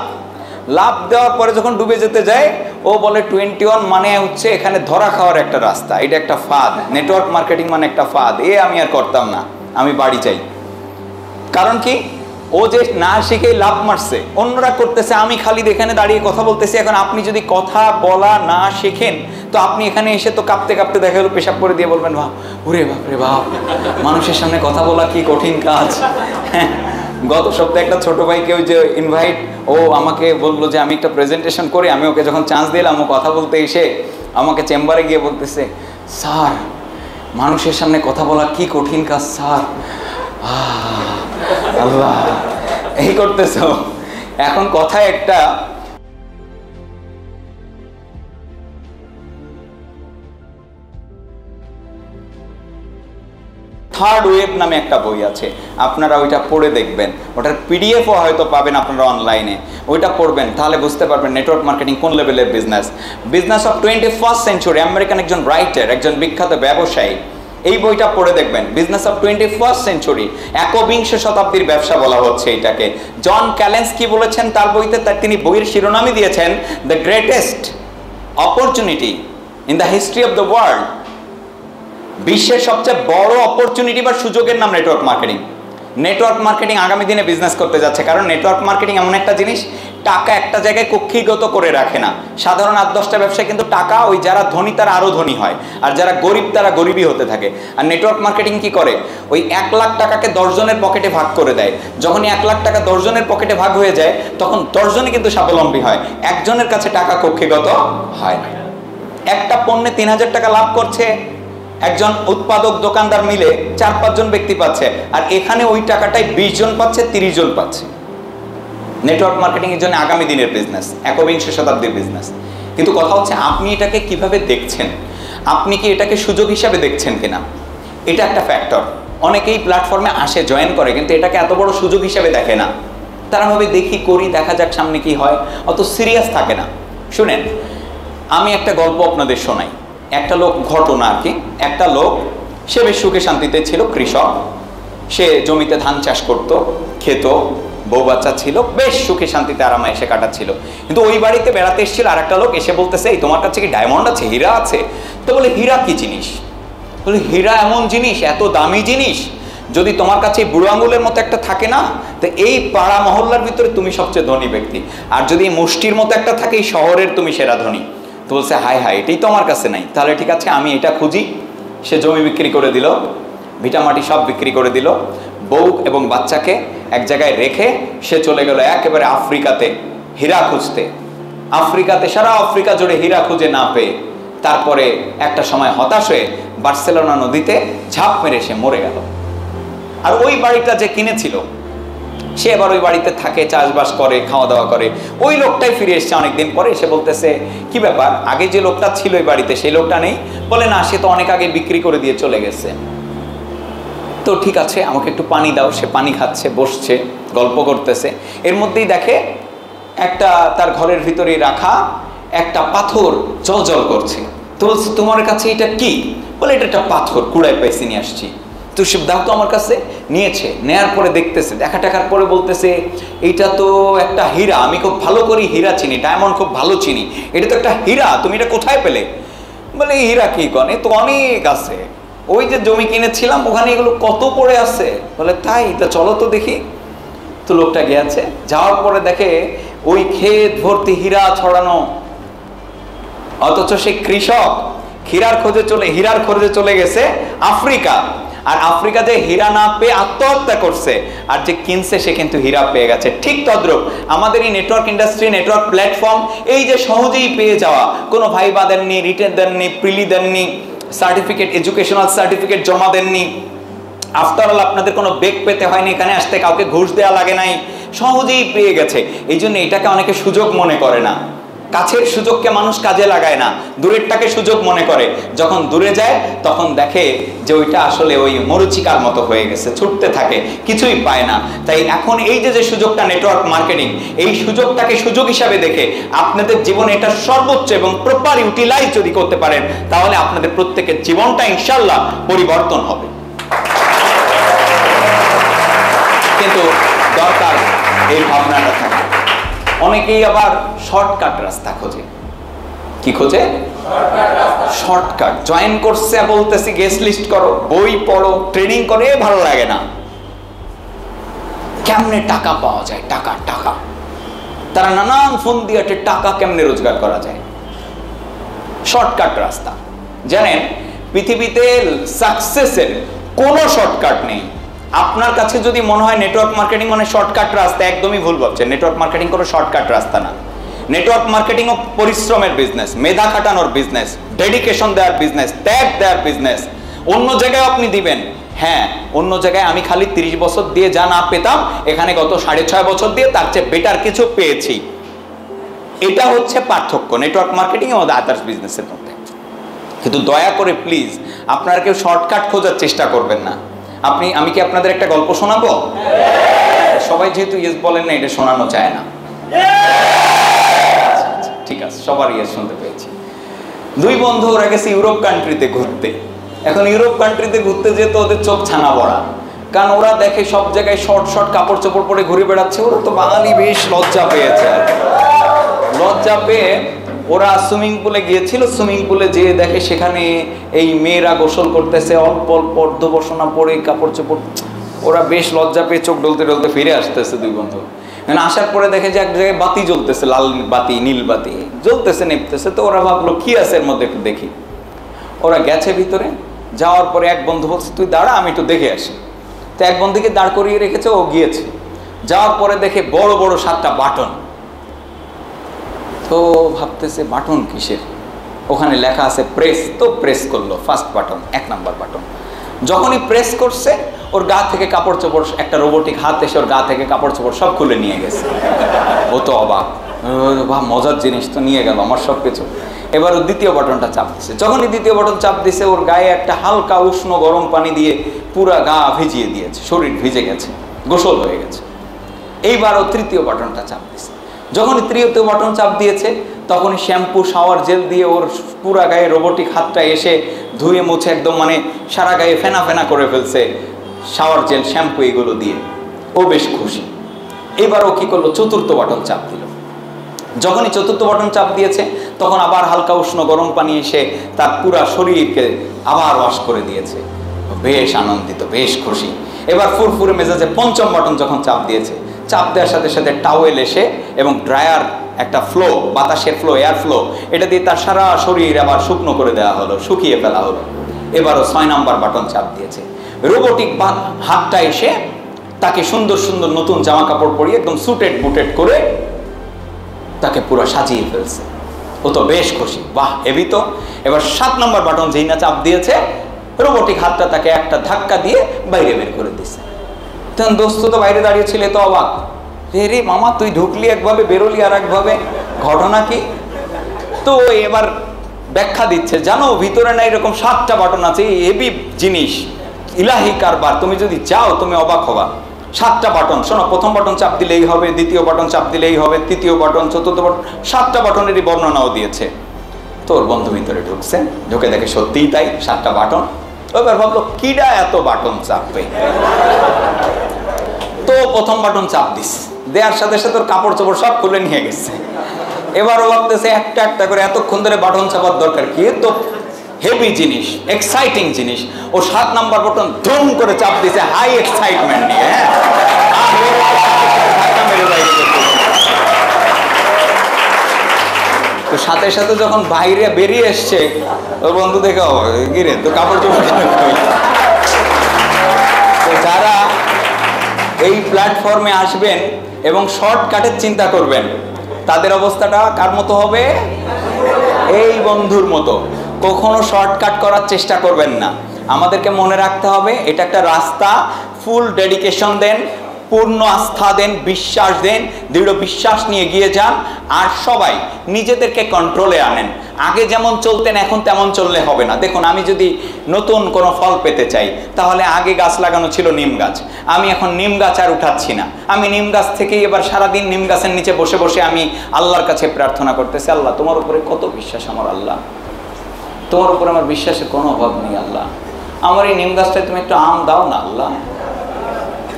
লাভ দেওয়ার পরে যখন ডুবে যেতে যায় ও বলে 21 মানে হচ্ছে এখানে ধরা খাওয়ার একটা রাস্তা, এটা একটা ফাঁদ, নেটওয়ার্ক মার্কেটিং মানে একটা ফাঁদ, আমি আর করতাম না, আমি বাড়ি চাই। কারণ কি, ও যে না শিখেই লাভ মারছে, অন্যরা করতেছে, আমি খালি এখানে দাঁড়িয়ে কথা বলতেছি। এখন আপনি যদি কথা বলা না শেখেন তো আপনি এখানে এসে তো কাঁপতে কাঁপতে দেখা গেলো পেশাব করে দিয়ে বলবেন বাহ ওরে বাপরে বাপ, মানুষের সামনে কথা বলা কি কঠিন কাজ। গত সপ্তাহে একটা ছোট ভাইকে ওই যে ইনভাইট, ও আমাকে বললো যে আমি একটা প্রেজেন্টেশন করি, আমি ওকে যখন চান্স দিলাম ও কথা বলতে এসে আমাকে চেম্বারে গিয়ে বলতেছে, স্যার মানুষের সামনে কথা বলা কি কঠিন কাজ স্যার, আল্লাহ এই করতেছ। এখন কথা একটা, থার্ড ওয়েভ নামে একটা বই আছে, আপনারা ওইটা পড়ে দেখবেন, ওটার পিডিএফও হয়তো পাবেন আপনারা অনলাইনে, ওইটা পড়বেন তাহলে বুঝতে পারবেন নেটওয়ার্ক মার্কেটিং কোন লেভেলের business. Business of 21st century, American একজন রাইটার, একজন বিখ্যাত ব্যবসায়ী, এই বইটা পড়ে দেখবেন। বিজনেস অফ 21st সেঞ্চুরি, একবিংশ শতাব্দীর ব্যবসা বলা হচ্ছে এটাকে। জন ক্যালেন্স কি বলেছেন তার বইতে, তিনি বইয়ের শিরোনামই দিয়েছেন the greatest opportunity in the history of the world. বিশ্বের সবচেয়ে বড় অপরচুনিটি বা সুযোগের নাম নেটওয়ার্ক মার্কেটিং। নেটওয়ার্ক মার্কেটিং আগামী দিনে বিজনেস করতে যাচ্ছে, কারণ নেটওয়ার্ক মার্কেটিং এমন একটা জিনিস, টাকা একটা জায়গায় কক্ষিগত করে রাখে না। সাধারণ 8-10টা ব্যবসায় কিন্তু টাকা, ওই যারা ধনী তারা আরও ধনী হয়, আর যারা গরিব তারা গরিবই হতে থাকে। আর নেটওয়ার্ক মার্কেটিং কি করে, ওই 1 লাখ টাকাকে 10 জনের পকেটে ভাগ করে দেয়। যখনই 1 লাখ টাকা 10 জনের পকেটে ভাগ হয়ে যায় তখন 10 জনই কিন্তু স্বাবলম্বী হয়, একজনের কাছে টাকা কক্ষিগত হয় না। একটা পণ্যে 3000 টাকা লাভ করছে একজন উৎপাদক দোকানদার মিলে 4-5 জন ব্যক্তি পাচ্ছে, আর এখানে ওই টাকাটাই 20 জন পাচ্ছে, 30 জন পাচ্ছে। নেটওয়ার্ক মার্কেটিং এর জন্য আগামী দিনের বিজনেস, একবিংশ শতাব্দীর বিজনেস। কিন্তু কথা হচ্ছে আপনি এটাকে কিভাবে দেখছেন, আপনি কি এটাকে সুযোগ হিসাবে দেখছেন কিনা, এটা একটা ফ্যাক্টর। অনেকেই প্ল্যাটফর্মে আসে, জয়েন করে, কিন্তু এটাকে এত বড় সুযোগ হিসাবে দেখে না। তারা ভাবে দেখি করি, দেখা যাক সামনে কি হয়, অত সিরিয়াস থাকে না। শুনেন, আমি একটা গল্প আপনাদের শোনাই। একটা লোক, ঘটনা আর কি, একটা লোক সে বেশ সুখে শান্তিতে ছিল, কৃষক, সে জমিতে ধান চাষ করত, খেত, বউ বাচ্চা ছিল, বেশ সুখে শান্তিতে আরামে এসে কাটাচ্ছিল। কিন্তু ওই বাড়িতে বেড়াতে এসেছিল আর একটা লোক, এসে বলতেছে এই তোমার কাছে কি ডায়মন্ড আছে, হীরা আছে? তো বলে হীরা কি জিনিস? বলে হীরা এমন জিনিস, এত দামি জিনিস, যদি তোমার কাছে বুড়ো আঙুলের মতো একটা থাকে না, তো এই পাড়া মহল্লার ভিতরে তুমি সবচেয়ে ধনী ব্যক্তি, আর যদি মুষ্টির মতো একটা থাকে এই শহরের তুমি সেরা ধনী। তো বলছে হাই হাই, এটাই তো আমার কাছে নাই, তাহলে ঠিক আছে আমি এটা খুঁজি। সে জমি বিক্রি করে দিল, ভিটামাটি সব বিক্রি করে দিল, বউ এবং বাচ্চাকে এক জায়গায় রেখে সে চলে গেল একেবারে আফ্রিকাতে হীরা খুঁজতে। আফ্রিকাতে, সারা আফ্রিকা জুড়ে হীরা খুঁজে না পেয়ে তারপরে একটা সময় হতাশ হয়ে বার্সেলোনা নদীতে ঝাঁপ মেরে সে মরে গেল। আর ওই বাড়িটা যে কিনেছিল সে এবার ওই বাড়িতে থাকে, চাষবাস করে, খাওয়া দাওয়া করে। ওই লোকটাই ফিরে এসছে অনেকদিন পরে, এসে বলতেছে কি ব্যাপার, আগে যে লোকটা ছিল ওই বাড়িতে সেই লোকটা নেই? বলে না, সে তো অনেক আগে বিক্রি করে দিয়ে চলে গেছে। তো ঠিক আছে, আমাকে একটু পানি দাও। সে পানি খাচ্ছে, বসছে, গল্প করতেছে। এর মধ্যেই দেখে একটা তার ঘরের ভিতরেই রাখা একটা পাথর জল করছে। তো বলছে তোমার কাছে এটা কি? বলে এটা একটা পাথর, কুড়ায় পাইছি, নিয়ে আসছি। তো সে দাও তো আমার কাছে। নিয়েছে, নেয়ার পরে দেখতেছে, দেখা টাকার পরে বলতেছে এইটা তো একটা হীরা, আমি খুব ভালো করি হীরা চিনি, ডায়মন্ড খুব ভালো চিনি, এটা তো একটা হীরা, তুমি এটা কোথায় পেলে? বলে হীরা কি কনে, তো অনেক আছে, ওই যে জমি কিনেছিলাম ওখানে এগুলো কত পড়ে আছে। বলে তাই? তা চলো তো দেখি। তো লোকটা গিয়েছে, যাওয়ার পরে দেখে ওই ক্ষেত ভর্তি হীরা ছড়ানো, অথচ সেই কৃষক হীরার খোঁজে চলে গেছে আফ্রিকা। আর আফ্রিকাতে হীরা না পেয়ে আত্মহত্যা করছে, আর যে কিনছে সে কিন্তু হীরা পেয়ে গেছে। ঠিক তদ্রূপ আমাদের এই নেটওয়ার্ক ইন্ডাস্ট্রি, নেটওয়ার্ক প্ল্যাটফর্ম, এই যে সহজেই পেয়ে যাওয়া, কোনো ভাইবা দেননি, রিটেন দেননি, প্রিলি দেননি, সার্টিফিকেট, এডুকেশনাল সার্টিফিকেট জমা দেননি, আফটার অল আপনাদের কোনো বেগ পেতে হয়নি, এখানে আসতে কাউকে ঘুষ দেওয়া লাগে নাই, সহজেই পেয়ে গেছে। এই জন্য এটাকে অনেকে সুযোগ মনে করে না। কাছের সুযোগকে মানুষ কাজে লাগায় না, দূরেরটাকে সুযোগ মনে করে। যখন দূরে যায় তখন দেখে যে ওইটা আসলে ওই মরুচিকার মতো হয়ে গেছে, ছুটতে থাকে, কিছুই পায় না। তাই এখন এই যে সুযোগটা নেটওয়ার্ক মার্কেটিং, এই সুযোগটাকে সুযোগ হিসাবে দেখে আপনাদের জীবনে এটা সর্বোচ্চ এবং প্রপার ইউটিলাইজ যদি করতে পারেন, তাহলে আপনাদের প্রত্যেকের জীবনটা ইনশাআল্লাহ পরিবর্তন হবে। কিন্তু দরকার এই ভাবনাটা থাকা। অনেকেই আবার শর্টকাট রাস্তা খোঁজে। কি খোঁজে? শর্টকাট। জয়েন করছে, বলতেছি গেস্ট লিস্ট করো, বই পড়ো, ট্রেনিং করে, ভালো লাগে না। কেমনে টাকা পাওয়া যায়? টাকা টাকা তারা নানান ফোন দিয়ে টাকা কেমনে রোজগার করা যায়, শর্টকাট রাস্তা। জানেন, পৃথিবীতে সাকসেসের কোনো শর্টকাট নেই। আপনার কাছে যদি মনে হয় নেটওয়ার্ক মার্কেটিং মানে শর্টকাট রাস্তা, একদমই ভুল ভাবছেন। নেটওয়ার্ক মার্কেটিং কোনো শর্টকাট রাস্তা না। নেটওয়ার্ক মার্কেটিংও পরিশ্রমের বিজনেস, মেধা খাটানোর বিজনেস, ডেডিকেশন দেওয়ার বিজনেস, ত্যাগ দেওয়ার বিজনেস। অন্য জায়গায় আপনি দিবেন, হ্যাঁ, অন্য জায়গায় আমি খালি 30 বছর দিয়ে যা না পেতাম, এখানে গত 6.5 বছর দিয়ে তার চেয়ে বেটার কিছু পেয়েছি। এটা হচ্ছে পার্থক্য নেটওয়ার্ক মার্কেটিং এবং আদার্স বিজনেসের মধ্যে। কিন্তু দয়া করে প্লিজ আপনারা কেউ শর্টকাট খোঁজার চেষ্টা করবেন না। আমি কি আপনাদের একটা গল্প শোনাবো? সবাই যেহেতু ইয়েস বলেন না, এটা শোনানো চায় না। ঠিক আছে, সবার ইয়েস শুনতে পেয়েছি। দুই বন্ধু ওরা গেছে ইউরোপ কান্ট্রিতে ঘুরতে। এখন ইউরোপ কান্ট্রিতে ঘুরতে যেতে ওদের চোখ ছানা বড়া, কারণ ওরা দেখে সব জায়গায় শর্ট শর্ট কাপড় চোপড় পরে ঘুরে বেড়াচ্ছে। ওরা তো বাঙালি, বেশ লজ্জা পেয়েছে। লজ্জা পেয়ে ওরা সুইমিং পুলে গিয়েছিল। সুইমিং পুলে যেয়ে দেখে সেখানে এই মেয়েরা গোসল করতেছে, অল্প অল্প অর্ধবসনা পরে কাপড় চোপড়। ওরা বেশ লজ্জা পেয়ে চোখ ডলতে ডলতে ফিরে আসতেছে দুই বন্ধু। মানে আসার পরে দেখে যে এক জায়গায় বাতি জ্বলতেছে, লাল বাতি, নীল বাতি জ্বলতেছে, নেপতেছে। তো ওরা ভাবলো কি আছে এর মধ্যে, একটু দেখি। ওরা গেছে ভিতরে, যাওয়ার পরে এক বন্ধু বলছে তুই দাঁড়া, আমি একটু দেখে আসি। তো এক বন্ধুকে দাঁড় করিয়ে রেখেছে, ও গিয়েছে। যাওয়ার পরে দেখে বড় বড় 7টা বাটন। তো ভাবতেছে বাটন কিসের, ওখানে লেখা আছে প্রেস। তো প্রেস করলো, ফার্স্ট বাটন, 1 নাম্বার বাটন। যখনই প্রেস করছে ওর গা থেকে কাপড় চোপড়, একটা রোবোটিক হাত এসে ওর গা থেকে কাপড় চোপড় সব খুলে নিয়ে গেছে। ও তো অবাক, বাহ মজার জিনিস তো নিয়ে গেল আমার সব কিছু। এবার ও দ্বিতীয় বাটনটা চাপ দিছে। যখনই দ্বিতীয় বাটন চাপ দিছে ওর গায়ে একটা হালকা উষ্ণ গরম পানি দিয়ে পুরা গা ভিজিয়ে দিয়েছে, শরীর ভিজে গেছে, গোসল হয়ে গেছে। এইবার ও তৃতীয় বাটনটা চাপ দিছে। যখনই তৃতীয় বাটন চাপ দিয়েছে তখনই শ্যাম্পু, শাওয়ার জেল দিয়ে ওর পুরা গায়ে রোবোটিক হাতটা এসে ধুয়ে মুছে একদম মানে সারা গায়ে ফেনা ফেনা করে ফেলছে, শাওয়ার জেল, শ্যাম্পু এগুলো দিয়ে। ও বেশ খুশি। এবার ও কি করলো, চতুর্থ বাটন চাপ দিল। যখনই চতুর্থ বাটন চাপ দিয়েছে তখন আবার হালকা উষ্ণ গরম পানি এসে তার পুরা শরীরকে আবার ওয়াশ করে দিয়েছে। বেশ আনন্দিত, বেশ খুশি। এবার ফুরফুরে মেজাজে পঞ্চম বাটন যখন চাপ দিয়েছে, চাপ দেওয়ার সাথে সাথে টাওয়েল এসে এবং ড্রায়ার, একটা ফ্লো, বাতাসের ফ্লো, এয়ার ফ্লো, এটা দিয়ে তার সারা শরীর আবার শুকনো করে দেওয়া হলো, শুকিয়ে ফেলা হলো। এবারও 6 নাম্বার বাটন চাপ দিয়েছে। রোবোটিক হাতটা এসে তাকে সুন্দর সুন্দর নতুন জামা কাপড় পরিয়ে একদম সুটেড বুটেড করে তাকে পুরো সাজিয়ে ফেলছে। ও তো বেশ খুশি, বাহ হেভি তো। এবার 7 নাম্বার বাটন যেই না চাপ দিয়েছে, রোবোটিক হাতটা তাকে একটা ধাক্কা দিয়ে বাইরে বের করে দিচ্ছে। তখন দোস্ত তো বাইরে দাঁড়িয়ে ছিল, তো অবাক, রে মামা তুই ঢুকলি একভাবে বেরোলি আর একভাবে, ঘটনা কি? তো এবার ব্যাখ্যা দিচ্ছে, জানো ভিতরে না এরকম 7টা বাটন আছে, হেভি জিনিস, ইলাহি কারবার, তুমি যদি চাও তুমি অবাক হবা। 7টা বাটন, শোনো, প্রথম বাটন চাপ দিলেই হবে, দ্বিতীয় বাটন চাপ দিলেই হবে, তৃতীয় বাটন, চতুর্থ বাটন, 7টা বাটনেরই বর্ণনাও দিয়েছে। তোর বন্ধু ভিতরে ঢুকছে, ঢুকে দেখে সত্যিই তাই, 7টা বাটন। এবার ভাবলো কিডা এত বাটন চাপবে, তো প্রথম বাটন চাপ দিস, দেওয়ার সাথে সাথে ওর কাপড় চোপড় সব খুলে নিয়ে গেছে। এবার ও ভাবতেছে একটা একটা করে এতক্ষণ ধরে বাটন চাপার দরকার কি, তো হেভি জিনিস, এক্সাইটিং জিনিস। ও 7 নাম্বার বাটন ধুম করে চাপ দিছে হাই এক্সাইটমেন্ট নিয়ে। তো সাথে সাথে যখন বাইরে বেরিয়ে এসছে, ওর বন্ধু দেখে গিরে তো কাপড় চোপড় কেন খুলে। তো যারা এই প্ল্যাটফর্মে আসবেন এবং শর্টকাটের চিন্তা করবেন, তাদের অবস্থাটা কার মতো হবে? এই বন্ধুর মতো। কখনো শর্টকাট করার চেষ্টা করবেন না। আমাদেরকে মনে রাখতে হবে এটা একটা রাস্তা। ফুল ডেডিকেশন দেন, পূর্ণ আস্থা দেন, বিশ্বাস দেন, দৃঢ় বিশ্বাস নিয়ে এগিয়ে যান। আর সবাই নিজেদেরকে কন্ট্রোলে আনেন। আগে যেমন চলতেন এখন তেমন চললে হবে না। দেখুন, আমি যদি নতুন কোনো ফল পেতে চাই, তাহলে আগে গাছ লাগানো ছিল নিম গাছ, আমি এখন নিম গাছ আর উঠাচ্ছি না। আমি নিম গাছ থেকেই এবার সারাদিন নিম গাছের নিচে বসে বসে আমি আল্লাহর কাছে প্রার্থনা করতেছি, আল্লাহ তোমার উপরে কত বিশ্বাস আমার, আল্লাহ তোমার উপরে আমার বিশ্বাসের কোনো অভাব নেই, আল্লাহ আমার এই নিম গাছটায় তুমি একটু আম দাও না আল্লাহ।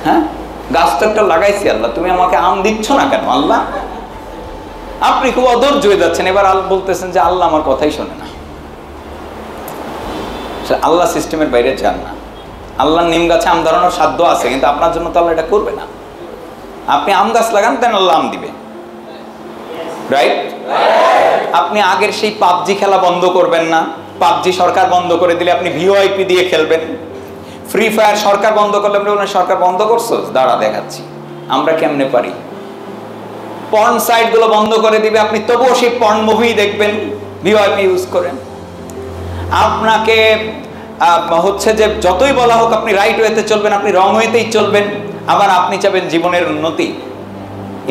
হ্যাঁ, গাছ তো একটা লাগাইছি আল্লাহ, তুমি আমাকে আম দিচ্ছ না কেন আল্লাহ? আপনি খুব অধৈর্য হয়ে যাচ্ছেন। এবার আল্লাহ বলতেছেন যে আল্লাহ আমার কথাই শোনে না। আল্লাহ সিস্টেমের বাইরে যান না। আল্লাহ নিম গাছে আম ধরানোর সাধ্য আছে, কিন্তু আপনার জন্য তো আল্লাহ এটা করবে না। আপনি আম গাছ লাগান, তেন আল্লাহ আম দিবে, রাইট? আপনি আগের সেই পাবজি খেলা বন্ধ করবেন না। পাবজি সরকার বন্ধ করে দিলে আপনি ভিওআইপি দিয়ে খেলবেন। ফ্রি ফায়ার সরকার বন্ধ করলে আপনি বলবেন সরকার বন্ধ করছো, দাঁড়া দেখাচ্ছি আমরা কেমনে পারি। পর্ন সাইট গুলো বন্ধ করে দিবে, আপনি তবুও সেই পর্ন মুভি দেখবেন, ভিওআইপি ইউজ করেন। আপনাকে হচ্ছে যে যতই বলা হোক আপনি রাইট ওয়েতে চলবেন, আপনি রং ওয়েতেই চলবেন। আবার আপনি চাবেন জীবনের উন্নতি,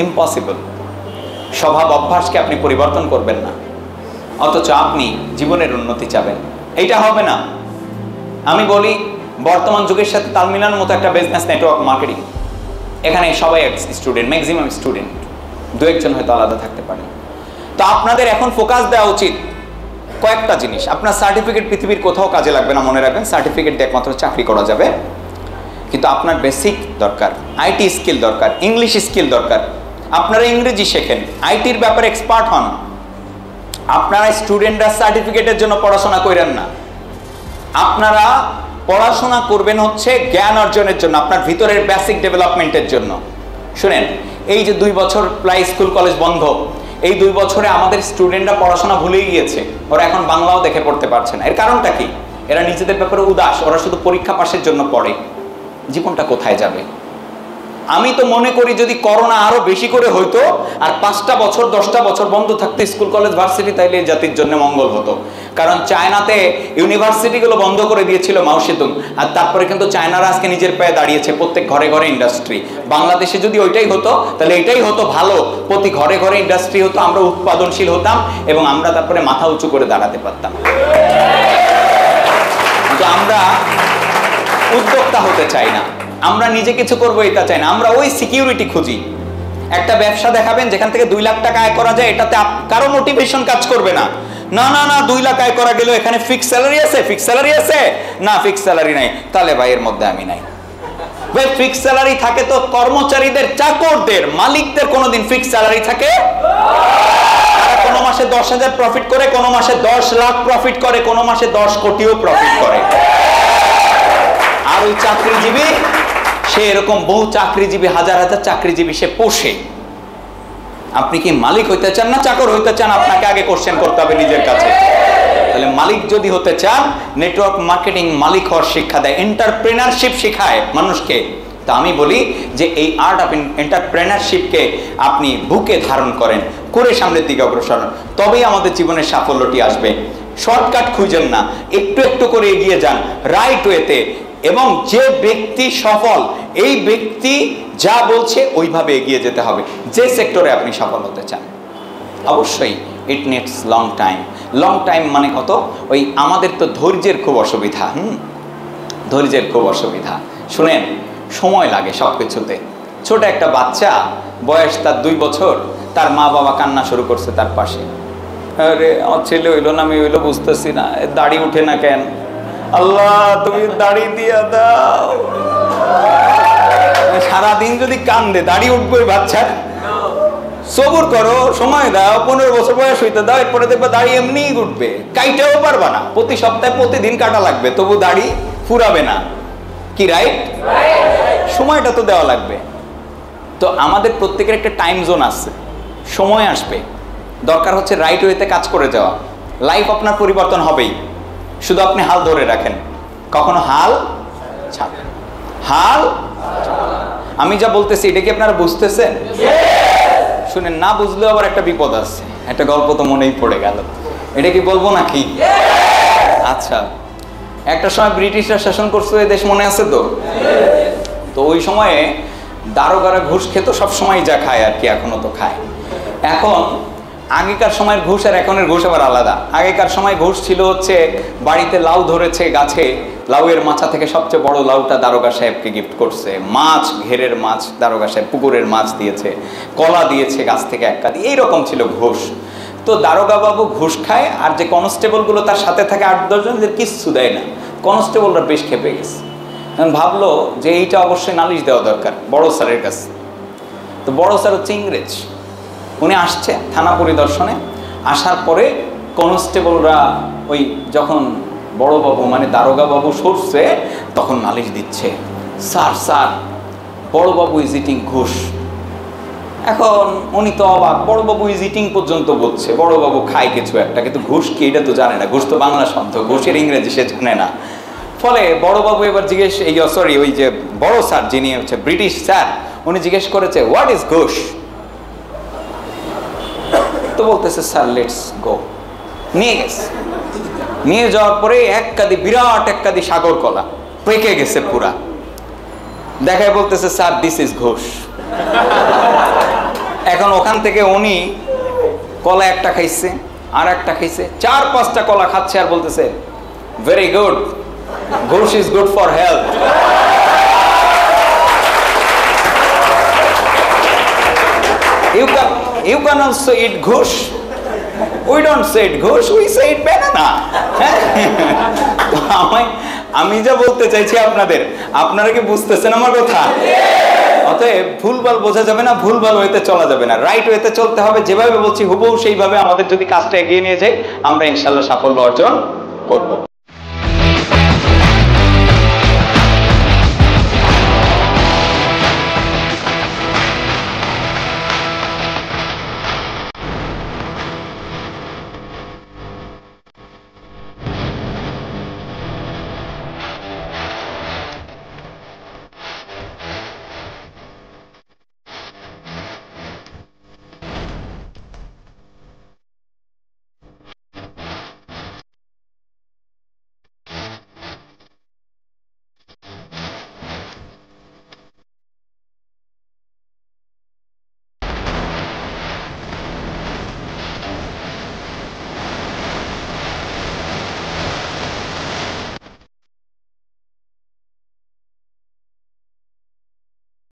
ইম্পসিবল। স্বভাব অভ্যাসকে আপনি পরিবর্তন করবেন না, অথচ আপনি জীবনের উন্নতি চাবেন, এইটা হবে না। আমি বলি বর্তমান যুগের সাথে তাল মিলানোর মতো একটা বিজনেস নেটওয়ার্ক মার্কেটিং। এখানে সবাই স্টুডেন্ট, ম্যাক্সিমাম স্টুডেন্ট, 2-1জন হয়তো আলাদা থাকতে পারে। তো আপনাদের এখন ফোকাস দেওয়া উচিত কয়েকটা জিনিস। আপনার সার্টিফিকেট পৃথিবীর কোথাও কাজে লাগবে না, মনে রাখবেন। সার্টিফিকেট দিয়ে একমাত্র চাকরি করা যাবে, কিন্তু আপনার বেসিক দরকার, আইটি স্কিল দরকার, ইংলিশ স্কিল দরকার। আপনারা ইংরেজি শেখেন, আইটির ব্যাপারে এক্সপার্ট হন। আপনারা স্টুডেন্টরা সার্টিফিকেটের জন্য পড়াশোনা করেন না, আপনারা পড়াশোনা করবেন হচ্ছে জ্ঞান অর্জনের জন্য, আপনার ভিতরের বেসিক ডেভেলপমেন্টের জন্য। শুনেন, এই যে 2 বছর প্রায় স্কুল কলেজ বন্ধ, এই 2 বছরে আমাদের স্টুডেন্টরা পড়াশোনা ভুলেই গিয়েছে। ওরা এখন বাংলাও দেখে পড়তে পারছে না। এর কারণটা কি? এরা নিজেদের ব্যাপারে উদাস, ওরা শুধু পরীক্ষা পাশের জন্য পড়ে। জীবনটা কোথায় যাবে? আমি তো মনে করি যদি করোনা আরো বেশি করে হইতো আর 5টা বছর 10টা বছর বন্ধ থাকতো স্কুল কলেজ ভার্সিটি, তাইলে জাতির জন্য মঙ্গল হতো। কারণ চায়নাতে ইউনিভার্সিটিগুলো বন্ধ করে দিয়েছিল মাও সেতুং, আর তারপরে কিন্তু চায়নারা আজকে নিজের পায়ে দাঁড়িয়েছে, প্রত্যেক ঘরে ঘরে ইন্ডাস্ট্রি। বাংলাদেশে যদি ওইটাই হতো তাহলে এটাই হতো ভালো, প্রতি ঘরে ঘরে ইন্ডাস্ট্রি হতো, আমরা উৎপাদনশীল হতাম এবং আমরা তারপরে মাথা উঁচু করে দাঁড়াতে পারতাম। কিন্তু আমরা উদ্যোক্তা হতে চাই না, আমরা নিজে কিছু করবো এটা চাই না, আমরা ওই সিকিউরিটি খুঁজি। একটা ব্যবসা দেখাবেন যেখান থেকে 2 লাখ টাকা আয় করা যায়, এটাতে কারো মোটিভেশন কাজ করবে না। না না না 2 লাখ আয় করা গেল, এখানে ফিক্স স্যালারি আছে, ফিক্স স্যালারি আছে না, ফিক্স স্যালারি নাই, তাহলে ভাই এর মধ্যে আমি নাই। ভাই ফিক্স স্যালারি থাকে তো কর্মচারীদের, চাকরদের, মালিকদের কোনোদিন ফিক্স স্যালারি থাকে? তারা কোনো মাসে 10,000 প্রফিট করে, কোনো মাসে 10 লাখ প্রফিট করে, কোনো মাসে 10 কোটিও প্রফিট করে। আর ওই চাকরিজীবী, সে এরকম বহু চাকরিজীবী, হাজার হাজার চাকরিজীবী সে পোষে। আপনি কি মালিক হইতে চান না চাকর হইতে চান? আপনাকে আগে কোশ্চেন করতে হবে নিজের কাছে। তাহলে মালিক যদি হতে চান, নেটওয়ার্ক মার্কেটিং মালিক হওয়ার শিক্ষা দেয়, এন্টারপ্রেনারশিপ শেখায় মানুষকে। তা আমি বলি যে এই আর্ট অফ এন্টারপ্রেনারশিপকে আপনি বুকে ধারণ করেন, করে সামনের দিকে অগ্রসর হন, তবেই আমাদের জীবনের সাফল্যটি আসবে। শর্টকাট খুঁজেন না, একটু একটু করে এগিয়ে যান রাইট ওয়েতে। এবং যে ব্যক্তি সফল, এই ব্যক্তি যা বলছে ওইভাবে এগিয়ে যেতে হবে। যে সেক্টরে আপনি সফল হতে চান, অবশ্যই it needs long time. Long time মানে কত? ওই আমাদের তো ধৈর্যের খুব অসুবিধা, ধৈর্যের খুব অসুবিধা। শুনেন, সময় লাগে সব কিছুতে। ছোট একটা বাচ্চা, বয়স তার 2 বছর, তার মা বাবা কান্না শুরু করছে তার পাশে, আরে আমার ছেলে হইলো না, আমি হইলো বুঝতেছি না, দাড়ি উঠে না কেন, আল্লাহ তুমি দাড়ি দিয়া দাও। সারাদিন যদি কান্দে দাড়ি উঠবে ওই বাচ্চার? সবুর করো, সময় দাও, 15 বছর বয়স হইতে দাও, এরপরে দেখবে দাড়ি এমনিই উঠবে। কাইটাও পারবা না, প্রতি সপ্তাহে প্রতিদিন কাটা লাগবে, তবু দাড়ি ফুরাবে না। কি রাইট? সময়টা তো দেওয়া লাগবে। তো আমাদের প্রত্যেকের একটা টাইম জোন আছে, সময় আসবে, দরকার হচ্ছে রাইট ওয়েতে কাজ করে যাওয়া। লাইফ আপনার পরিবর্তন হবেই, শুধু আপনি হাল ধরে রাখেন, কখনো হাল ছাড়বেন। হাল, আমি যা বলতেছি এটা কি আপনারা বুঝতেছেন? শুনেন, না বুঝলেও আবার একটা বিপদ আছে। একটা গল্প তো মনেই পড়ে গেল, এটা কি বলবো নাকি? আচ্ছা, একটা সময় ব্রিটিশরা শাসন করছে এই দেশ, মনে আছে তো? তো ওই সময়ে দারোগারা ঘুষ খেত, সব সময় যা খায় আর কি, এখনো তো খায়। এখন আগেকার সময়ের ঘুষ আর এখনের ঘুষ আবার আলাদা। আগেকার সময় ঘুষ ছিল হচ্ছে বাড়িতে লাউ ধরেছে গাছে, লাউয়ের মাচা থেকে সবচেয়ে বড় লাউটা দারোগা সাহেবকে গিফট করছে, মাছ, ঘেরের মাছ দারোগা সাহেব পুকুরের মাছ দিয়েছে, কলা দিয়েছে গাছ থেকে 1 কাঁদি, এইরকম ছিল ঘুষ। তো দারোগা বাবু ঘুষ খায়, আর যে কনস্টেবলগুলো তার সাথে থাকে 8-10 জন, এদের কিচ্ছু দেয় না। কনস্টেবলরা বেশ খেপে গেছে, ভাবলো যে এইটা অবশ্যই নালিশ দেওয়া দরকার বড় স্যারের কাছে। তো বড় স্যার হচ্ছে ইংরেজ, উনি আসছে থানা পরিদর্শনে। আসার পরে কনস্টেবলরা ওই যখন বড়বাবু মানে দারোগা বাবু সরছে, তখন নালিশ দিচ্ছে, স্যার স্যার বড়বাবু ইজ ইটিং ঘুষ। এখন উনি তো অবাক, বড়বাবু ইজ ইটিং পর্যন্ত বলছে, বড়বাবু খায় কিছু একটা, কিন্তু ঘুষ কি এটা তো জানে না। ঘুষ তো বাংলা শব্দ, ঘুষের ইংরেজি সে জানে না। ফলে বড়বাবু এবার জিজ্ঞেস, ওই যে বড় স্যার যিনি হচ্ছে ব্রিটিশ স্যার, উনি জিজ্ঞেস করেছে হোয়াট ইজ ঘুষ? তো বলতেছে স্যার লেটস গো। নিয়ে গেছে, নিয়ে যাওয়ার পরে 1 কাঁদি, বিরাট 1 কাঁদি সাগর কলা পেকে গেছে পুরা, দেখায় বলতেছে স্যার দিস ইজ ঘুষ। এখন ওখান থেকে উনি কলা একটা খাইছে, আর একটা খাইছে, 4-5টা কলা খাচ্ছে, আর বলতেছে ভেরি গুড, ঘুষ is good for health. You can also eat ঘুষ, we don't say it ঘুষ, we say it banana। আমি যা বলতে চাইছি আপনারা কি বুঝতেছেন আমার কথা? অতএব ভুলভাল বোঝা যাবে না, ভুলভাল ওয়েতে চলা যাবে না, রাইট ওয়েতে চলতে হবে। যেভাবে বলছি হুবহু সেইভাবে আমাদের যদি কাজটা এগিয়ে নিয়ে যাই, আমরা ইনশাআল্লাহ সাফল্য অর্জন করব।